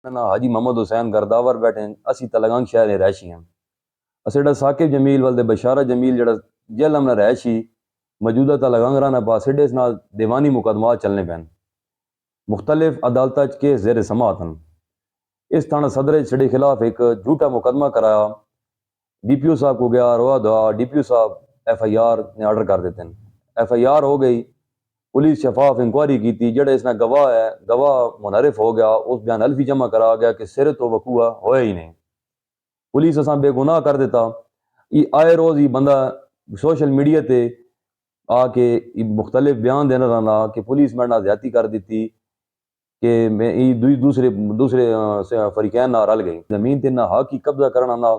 نا حاجی محمد حسین گرداور بیٹھے ہیں، اسی تلگنگ شہر دے رہائشی ہیں۔ اسیڑا ثاقب جمیل والدے بشارہ جمیل جڑا جیل ہم نے رہائشی موجودہ تلگنگ رانا پاس سڈے اس نال دیوانی مقدمات چلنے پین، مختلف عدالتاں کیس زیر سماعت ہیں۔ اس تھانہ صدر سڈے خلاف ایک جھوٹا مقدمہ کرایا، ڈی پی او صاحب کو گیا روا دعا، ڈی پی او صاحب ایف آئی آر نے آرڈر کر دیتے ہیں، ایف آئی آر ہو گئی، پولیس شفاف انکوائری کی تھی، جڑے اس نے گواہ ہے گواہ منحرف ہو گیا، اس بیان الفی جمع کرا گیا کہ سر تو وقوع ہویا ہی نہیں، پولیس اساں بے گناہ کر دیتا۔ یہ آئے روز یہ بندہ سوشل میڈیا تے آ کے مختلف بیان دینا رہنا کہ پولیس میرے نال زیادتی کر دیتی، کہ میں یہ دوسرے فریقین نہ رل گئی، زمین تے نہ حق ہی قبضہ کرنا نہ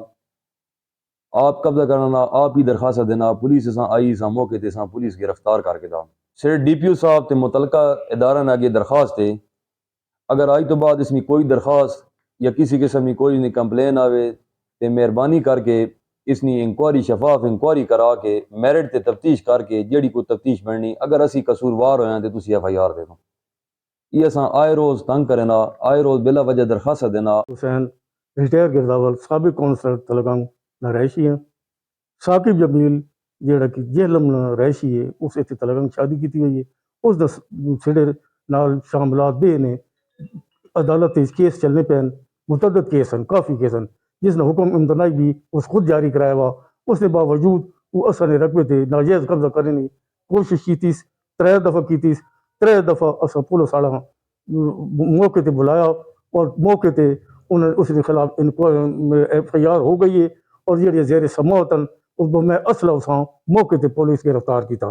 آپ قبضہ کرنا، آپ ہی درخواست دینا، پولیس اساں آئی اساں موقع تے اساں پولیس گرفتار کر کے دا صرف ڈی پی او صاحب تے متعلقہ ادارہ نے آگے درخواست ہے، اگر آج تو بعد اس میں کوئی درخواست یا کسی قسم کی کوئی کمپلین آوے تے مہربانی کر کے اس نے انکوائری شفاف انکوائری کرا کے میرٹ تے تفتیش کر کے جیڑی کوئی تفتیش بننی، اگر اسی قصوروار ہوئے ہیں تو تسی ایف آئی آر دے دو۔ یہ اساں آئے روز تنگ کرنا، آئے روز بلا وجہ درخواست دینا۔ حسین ریٹائر گرداول سابق کونسلر تلگنگ نہ رہائشی ہیں۔ ثاقب جمیل جیڑا کہ جہلم نہ رہائشی ہے، اس اتنے تلگنگ شادی کی ہوئی ہے، اس دا سڑے نال شاملات بے نے عدالت کیس چلنے پین، متعدد کیس ہیں، کافی کیس ہیں، جس نے حکم امتناعی بھی اس خود جاری کرایا ہوا، اس نے باوجود وہ اثر نے رقبے تھے ناجائز قبضہ کرنے کی کوشش کی تیس، 3 دفعہ کی تیس، 3 دفعہ اصا پولیس والا موقع تے بلایا اور موقع تے انہیں اس کے خلاف ایف آئی آر ہو گئی ہے، اور یہ زیر سماعت اس کو میں اصلا اساں موقع تے پولیس گرفتار کیتا،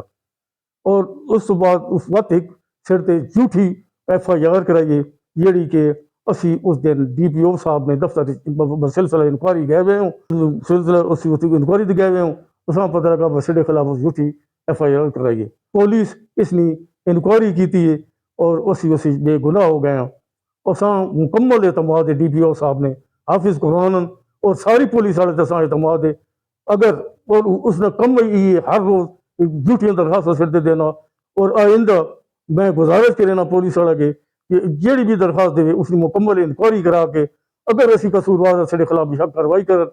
اور اس تو بعد اس وقت ایک سر تے جھوٹھی ایف آئی آر کرائیے جیڑی کہ اسی اس دن ڈی پی او صاحب نے دفتر سلسلہ انکوائری گئے ہوئے ہوں، سلسلہ اسی انکوائری دے گئے ہوئے ہوں، اساں پتہ لگا بسڑے خلاف جھوٹھی ایف آئی آر کرائیے، پولیس اس نے انکوائری کیتی ہے اور اسی بے گناہ ہو گئے ہیں۔ اساں مکمل اعتماد ہے ڈی پی او صاحب نے، حافظ قرآن اور ساری پولیس والے تے اساں اعتماد ہے، اگر اور اس نے کم ہی ہر روز جھوٹیاں درخواستیں سر دینا، اور آئندہ میں گزارش کرنا پولیس والا کے کہ جیڑی بھی درخواست دے اس کی مکمل انکوائری کرا کے اگر اسی قصوروار سارے خلاف شک کاروائی کرن،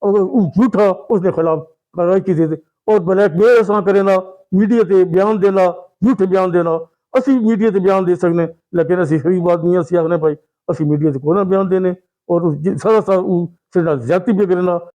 اگر جھوٹا اس نے خلاف کاروائی کی دے اور بلیک میل اساں کرنا، میڈیا تے بیان دینا، جھوٹے بیان دینا، اسی میڈیا تے بیان دے سکنے، لیکن اسی غریب آدمی اسی آخنے بھائی اسی میڈیا تے کوئی نہ بیان دینے، اور سارا زیادتی بھی کرنا۔